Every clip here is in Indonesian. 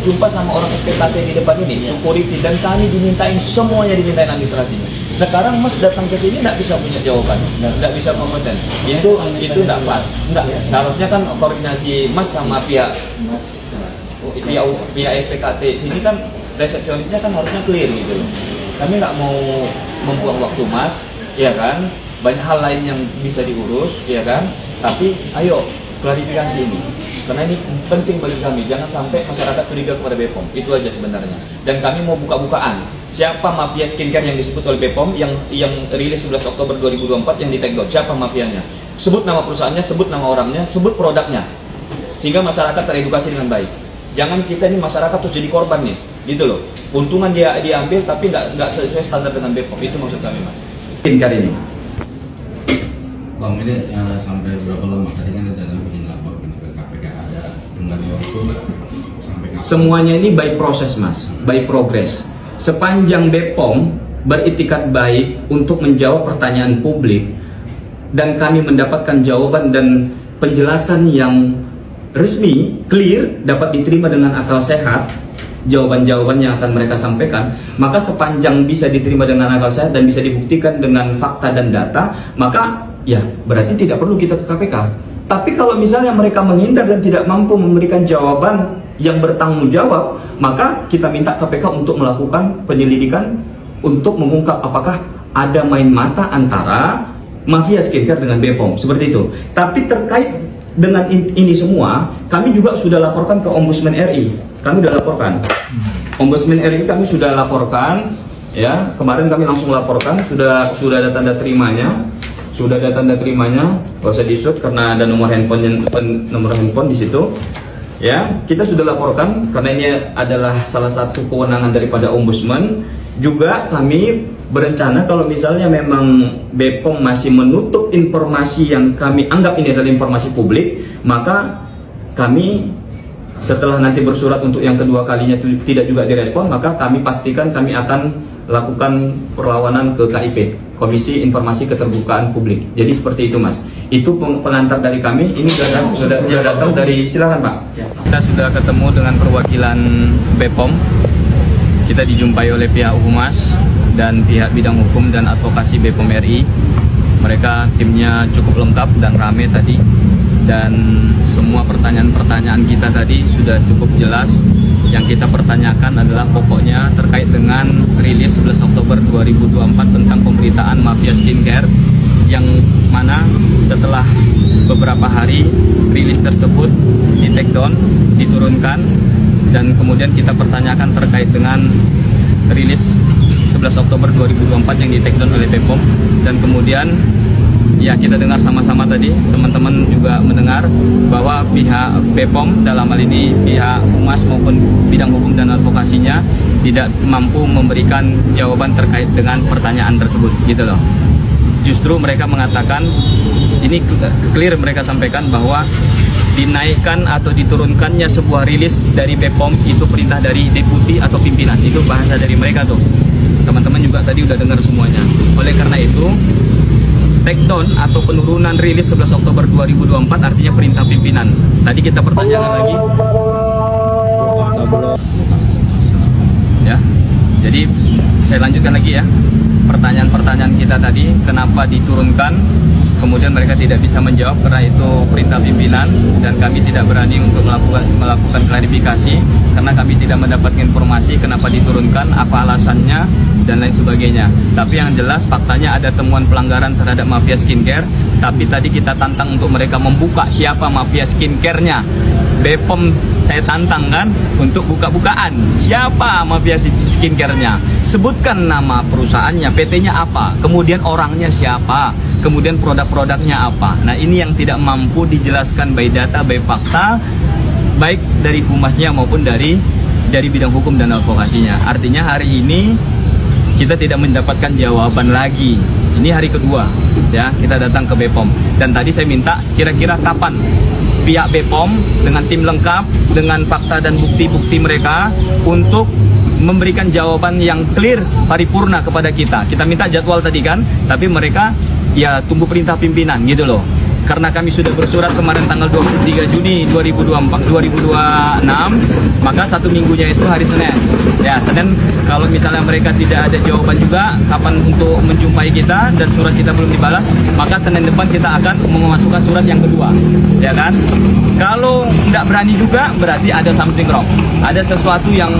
jumpa sama orang SPKT di depan ini, security, dan kami dimintain semuanya, dimintain administrasinya. Sekarang Mas datang ke sini nggak bisa punya jawaban, nggak bisa kompeten. Itu nggak pas. Nggak. Seharusnya kan koordinasi Mas sama pihak SPKT sini kan, resepsionisnya kan harusnya clear gitu loh. Kami nggak mau membuang waktu Mas, ya kan? Banyak hal lain yang bisa diurus, ya kan? Tapi ayo klarifikasi ini, karena ini penting bagi kami. Jangan sampai masyarakat curiga kepada BPOM. Itu aja sebenarnya. Dan kami mau buka-bukaan siapa mafia skincare yang disebut oleh BPOM yang rilis 11 Oktober 2024 yang di take down. Siapa mafianya? Sebut nama perusahaannya, sebut nama orangnya, sebut produknya, sehingga masyarakat teredukasi dengan baik. Jangan kita ini masyarakat terus jadi korban nih, gitu loh. Untungan dia diambil tapi nggak sesuai standar dengan BPOM. Itu maksud kami, Mas. Skincare ini. Bang, ini sampai berapa lama? Tadi kan ada bikin lapor ke KPK, ada tenggat waktu sampai kapan? Semuanya ini by proses, Mas, by progress. Sepanjang BPOM beritikat baik untuk menjawab pertanyaan publik dan kami mendapatkan jawaban dan penjelasan yang resmi, clear, dapat diterima dengan akal sehat, jawaban-jawaban yang akan mereka sampaikan, maka sepanjang bisa diterima dengan akal sehat dan bisa dibuktikan dengan fakta dan data, maka ya berarti tidak perlu kita ke KPK. Tapi kalau misalnya mereka menghindar dan tidak mampu memberikan jawaban yang bertanggung jawab, maka kita minta KPK untuk melakukan penyelidikan untuk mengungkap apakah ada main mata antara mafia skincare dengan BPOM, seperti itu. Tapi terkait dengan ini semua, kami juga sudah laporkan ke Ombudsman RI. Kami sudah laporkan. Ombudsman RI kami sudah laporkan, ya. Kemarin kami langsung laporkan, sudah ada tanda terimanya. Sudah ada tanda terimanya, nggak usah di-shoot karena ada nomor handphone di situ. Ya, kita sudah laporkan karena ini adalah salah satu kewenangan daripada Ombudsman. Juga kami berencana kalau misalnya memang BPOM masih menutup informasi yang kami anggap ini adalah informasi publik, maka kami setelah nanti bersurat untuk yang kedua kalinya tidak juga direspon, maka kami pastikan kami akan lakukan perlawanan ke KIP, Komisi Informasi Keterbukaan Publik. Jadi seperti itu, Mas. Itu pengantar dari kami. Ini sudah datang dari, silakan Pak. Kita sudah ketemu dengan perwakilan BPOM. Kita dijumpai oleh pihak Humas dan pihak bidang hukum dan advokasi BPOM RI. Mereka timnya cukup lengkap dan rame tadi. Dan semua pertanyaan-pertanyaan kita tadi sudah cukup jelas. Yang kita pertanyakan adalah pokoknya terkait dengan rilis 11 Oktober 2024 tentang pemberitaan mafia skincare, yang mana setelah beberapa hari rilis tersebut di take down, diturunkan, dan kemudian kita pertanyakan terkait dengan rilis 11 Oktober 2024 yang di take down oleh BPOM. Dan kemudian ya kita dengar sama-sama tadi, teman-teman juga mendengar bahwa pihak BPOM dalam hal ini pihak Humas maupun bidang hukum dan advokasinya tidak mampu memberikan jawaban terkait dengan pertanyaan tersebut, gitu loh. Justru mereka mengatakan, ini clear mereka sampaikan bahwa dinaikkan atau diturunkannya sebuah rilis dari BPOM itu perintah dari deputi atau pimpinan. Itu bahasa dari mereka tuh. Teman-teman juga tadi udah dengar semuanya. Oleh karena itu, take down atau penurunan rilis 11 Oktober 2024 artinya perintah pimpinan. Tadi kita pertanyakan lagi. Ya. Jadi saya lanjutkan lagi ya. Pertanyaan-pertanyaan kita tadi, kenapa diturunkan? Kemudian mereka tidak bisa menjawab karena itu perintah pimpinan, dan kami tidak berani untuk melakukan klarifikasi karena kami tidak mendapatkan informasi kenapa diturunkan, apa alasannya, dan lain sebagainya. Tapi yang jelas faktanya ada temuan pelanggaran terhadap mafia skincare. Tapi tadi kita tantang untuk mereka membuka siapa mafia skincare-nya. BPOM saya tantang kan untuk buka-bukaan siapa mafia skincare-nya. Sebutkan nama perusahaannya, PT-nya apa, kemudian orangnya siapa, kemudian produk-produknya apa. Nah, ini yang tidak mampu dijelaskan by data, by fakta, baik dari Humasnya maupun dari bidang hukum dan advokasinya. Artinya hari ini kita tidak mendapatkan jawaban lagi. Ini hari kedua ya kita datang ke BPOM, dan tadi saya minta kira-kira kapan pihak BPOM dengan tim lengkap, dengan fakta dan bukti-bukti mereka untuk memberikan jawaban yang clear, paripurna kepada kita. Kita minta jadwal tadi kan, tapi mereka ya tunggu perintah pimpinan gitu loh. karena kami sudah bersurat kemarin tanggal 23 Juni 2026, maka 1 minggunya itu hari Senin. Ya, Senin kalau misalnya mereka tidak ada jawaban juga kapan untuk menjumpai kita dan surat kita belum dibalas, maka Senin depan kita akan memasukkan surat yang kedua, ya kan? Kalau nggak berani juga berarti ada something wrong, ada sesuatu yang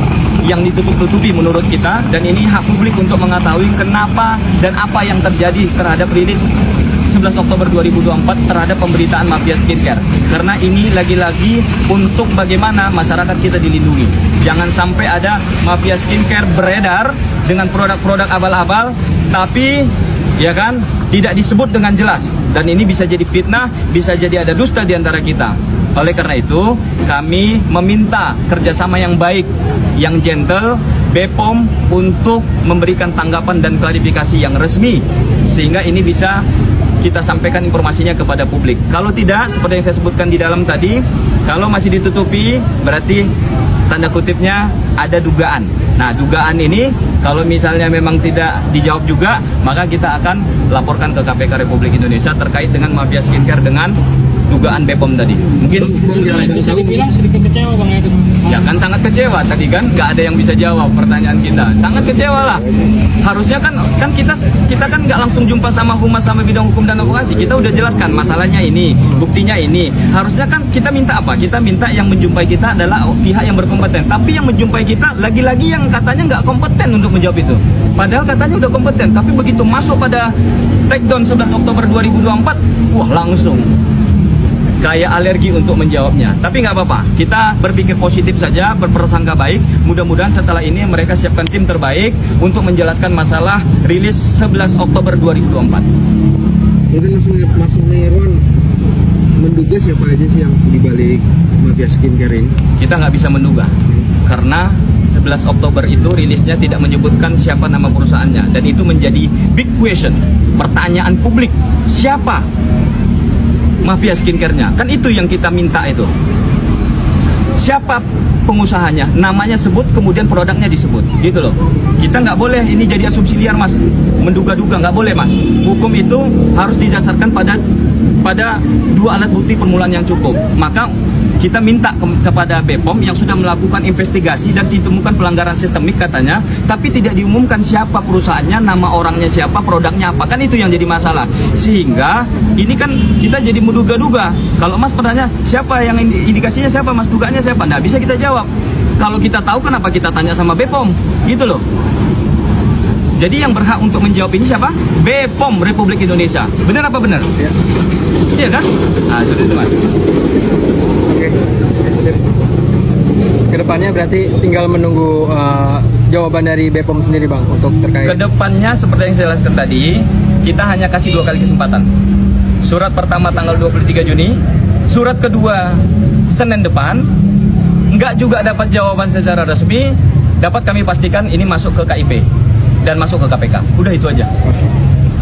ditutup-tutupi menurut kita, dan ini hak publik untuk mengetahui kenapa dan apa yang terjadi terhadap rilis 11 Oktober 2024 terhadap pemberitaan mafia skincare. Karena ini lagi-lagi untuk bagaimana masyarakat kita dilindungi. Jangan sampai ada mafia skincare beredar dengan produk-produk abal-abal, tapi ya kan tidak disebut dengan jelas. Dan ini bisa jadi fitnah, bisa jadi ada dusta di antara kita. Oleh karena itu, kami meminta kerjasama yang baik, yang gentle, BPOM untuk memberikan tanggapan dan klarifikasi yang resmi, sehingga ini bisa kita sampaikan informasinya kepada publik. Kalau tidak, seperti yang saya sebutkan di dalam tadi, kalau masih ditutupi, berarti tanda kutipnya ada dugaan. Nah, dugaan ini kalau misalnya memang tidak dijawab juga, maka kita akan laporkan ke KPK Republik Indonesia terkait dengan mafia skincare dengan dugaan BPOM tadi. Mungkin bisa dibilang sedikit kecewa Bang ya. ya kan, sangat kecewa tadi kan, nggak ada yang bisa jawab pertanyaan kita. Sangat kecewa lah. Harusnya kan kita kan nggak langsung jumpa sama humas sama bidang hukum dan advokasi. Kita udah jelaskan masalahnya ini, buktinya ini. Harusnya kan kita minta apa? Kita minta yang menjumpai kita adalah pihak yang berkompeten. Tapi yang menjumpai kita lagi-lagi yang katanya nggak kompeten untuk menjawab itu. Padahal katanya udah kompeten. Tapi begitu masuk pada takedown 11 Oktober 2024, wah langsung kayak alergi untuk menjawabnya. Tapi nggak apa-apa, kita berpikir positif saja, berprasangka baik. Mudah-mudahan setelah ini mereka siapkan tim terbaik untuk menjelaskan masalah rilis 11 Oktober 2024. Mungkin Mas Nirwan menduga siapa aja sih yang dibalik mafia skincare ini? Kita nggak bisa menduga, karena 11 Oktober itu rilisnya tidak menyebutkan siapa nama perusahaannya. Dan itu menjadi big question, pertanyaan publik. Siapa mafia skincare-nya? Kan itu yang kita minta itu. Siapa pengusahanya? Namanya sebut, kemudian produknya disebut. Gitu loh. Kita nggak boleh ini jadi asumsi liar, Mas. Menduga-duga nggak boleh, Mas. Hukum itu harus didasarkan pada 2 alat bukti permulaan yang cukup. Maka kita minta kepada BPOM yang sudah melakukan investigasi dan ditemukan pelanggaran sistemik katanya, tapi tidak diumumkan siapa perusahaannya, nama orangnya siapa, produknya apa. Kan itu yang jadi masalah. Sehingga ini kan kita jadi menduga-duga. Kalau Mas bertanya siapa yang indikasinya siapa, Mas duganya siapa, nggak bisa kita jawab. Kalau kita tahu kenapa kita tanya sama BPOM, gitu loh. Jadi yang berhak untuk menjawab ini siapa? BPOM Republik Indonesia. Benar apa benar? Ya. Iya kan? Nah, itu Mas. Oke. Kedepannya berarti tinggal menunggu jawaban dari BPOM sendiri Bang untuk terkait. Kedepannya seperti yang saya jelaskan tadi, kita hanya kasih 2 kali kesempatan. Surat pertama tanggal 23 Juni, surat kedua Senin depan. Enggak juga dapat jawaban secara resmi, dapat kami pastikan ini masuk ke KIP dan masuk ke KPK. Udah itu aja.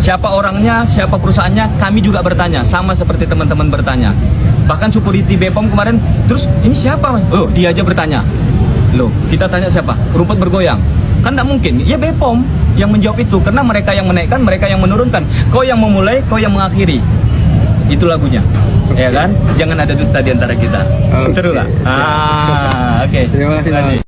Siapa orangnya, siapa perusahaannya, kami juga bertanya, sama seperti teman-teman bertanya. Bahkan security BPOM kemarin, terus ini siapa Mas? Oh, dia aja bertanya. Loh, kita tanya siapa? Rumput bergoyang. Kan tidak mungkin, ya BPOM yang menjawab itu, karena mereka yang menaikkan, mereka yang menurunkan. Kau yang memulai, kau yang mengakhiri. Itu lagunya, ya kan? Jangan ada dusta di antara kita. Seru lah. Oke. Terima kasih.